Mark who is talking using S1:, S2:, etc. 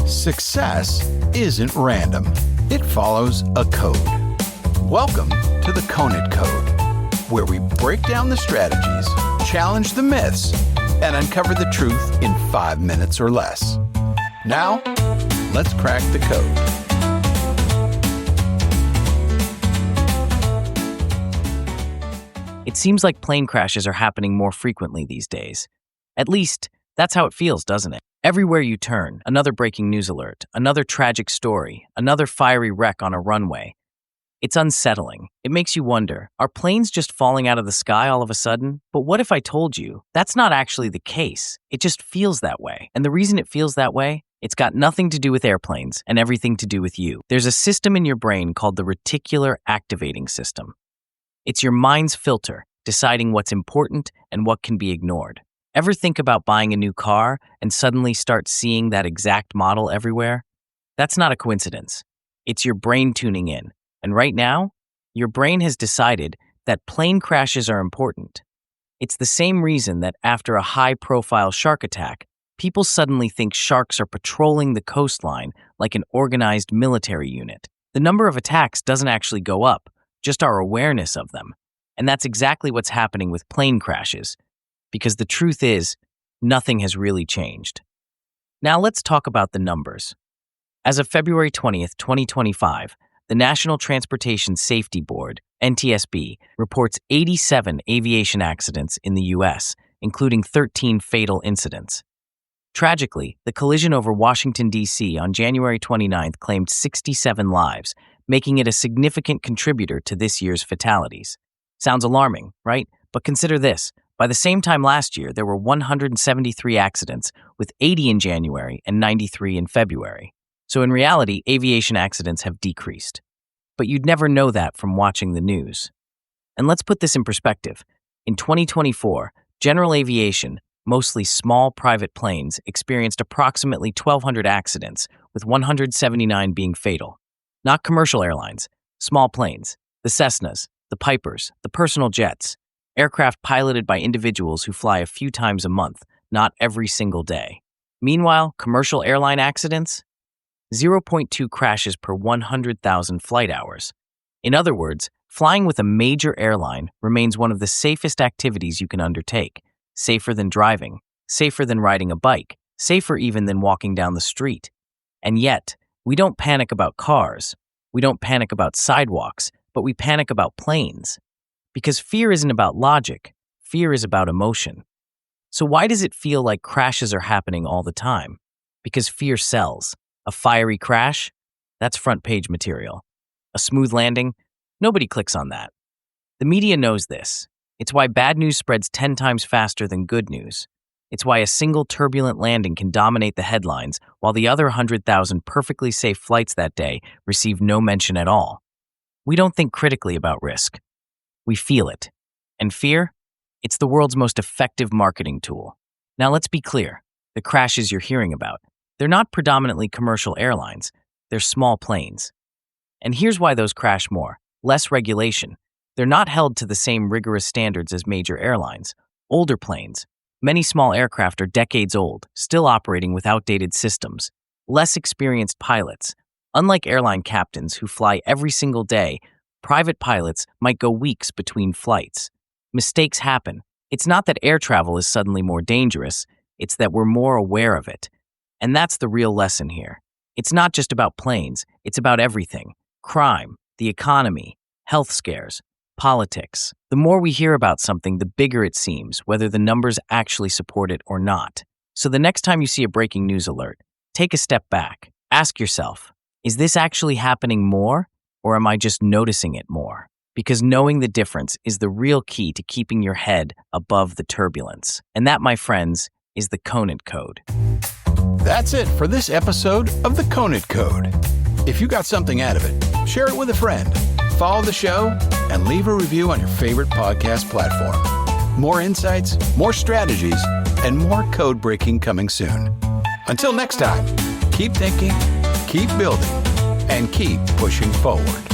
S1: Success isn't random. It follows a code. Welcome to the Conant Code, where we break down the strategies, challenge the myths, and uncover the truth in 5 minutes or less. Now, let's crack the code.
S2: It seems like plane crashes are happening more frequently these days. At least, that's how it feels, doesn't it? Everywhere you turn, another breaking news alert, another tragic story, another fiery wreck on a runway. It's unsettling. It makes you wonder, are planes just falling out of the sky all of a sudden? But what if I told you that's not actually the case? It just feels that way. And the reason it feels that way, it's got nothing to do with airplanes and everything to do with you. There's a system in your brain called the reticular activating system. It's your mind's filter, deciding what's important and what can be ignored. Ever think about buying a new car and suddenly start seeing that exact model everywhere? That's not a coincidence. It's your brain tuning in. And right now, your brain has decided that plane crashes are important. It's the same reason that after a high-profile shark attack, people suddenly think sharks are patrolling the coastline like an organized military unit. The number of attacks doesn't actually go up, just our awareness of them. And that's exactly what's happening with plane crashes. Because the truth is, nothing has really changed. Now let's talk about the numbers. As of February 20th, 2025, the National Transportation Safety Board, NTSB, reports 87 aviation accidents in the U.S., including 13 fatal incidents. Tragically, the collision over Washington, D.C. on January 29th claimed 67 lives, making it a significant contributor to this year's fatalities. Sounds alarming, right? But consider this. By the same time last year, there were 173 accidents, with 80 in January and 93 in February. So in reality, aviation accidents have decreased. But you'd never know that from watching the news. And let's put this in perspective. In 2024, general aviation, mostly small private planes, experienced approximately 1,200 accidents, with 179 being fatal. Not commercial airlines, small planes, the Cessnas, the Pipers, the personal jets, aircraft piloted by individuals who fly a few times a month, not every single day. Meanwhile, commercial airline accidents? 0.2 crashes per 100,000 flight hours. In other words, flying with a major airline remains one of the safest activities you can undertake. Safer than driving, safer than riding a bike, safer even than walking down the street. And yet, we don't panic about cars, we don't panic about sidewalks, but we panic about planes. Because fear isn't about logic, fear is about emotion. So why does it feel like crashes are happening all the time? Because fear sells. A fiery crash? That's front page material. A smooth landing? Nobody clicks on that. The media knows this. It's why bad news spreads 10 times faster than good news. It's why a single turbulent landing can dominate the headlines, while the other 100,000 perfectly safe flights that day receive no mention at all. We don't think critically about risk. We feel it. And fear? It's the world's most effective marketing tool. Now let's be clear. The crashes you're hearing about, they're not predominantly commercial airlines. They're small planes. And here's why those crash more. Less regulation. They're not held to the same rigorous standards as major airlines. Older planes. Many small aircraft are decades old, still operating with outdated systems. Less experienced pilots. Unlike airline captains who fly every single day, private pilots might go weeks between flights. Mistakes happen. It's not that air travel is suddenly more dangerous, it's that we're more aware of it. And that's the real lesson here. It's not just about planes, it's about everything. Crime, the economy, health scares, politics. The more we hear about something, the bigger it seems, whether the numbers actually support it or not. So the next time you see a breaking news alert, take a step back. Ask yourself, is this actually happening more? Or am I just noticing it more? Because knowing the difference is the real key to keeping your head above the turbulence. And that, my friends, is the Conant Code.
S1: That's it for this episode of the Conant Code. If you got something out of it, share it with a friend, follow the show, and leave a review on your favorite podcast platform. More insights, more strategies, and more code breaking coming soon. Until next time, keep thinking, keep building, and keep pushing forward.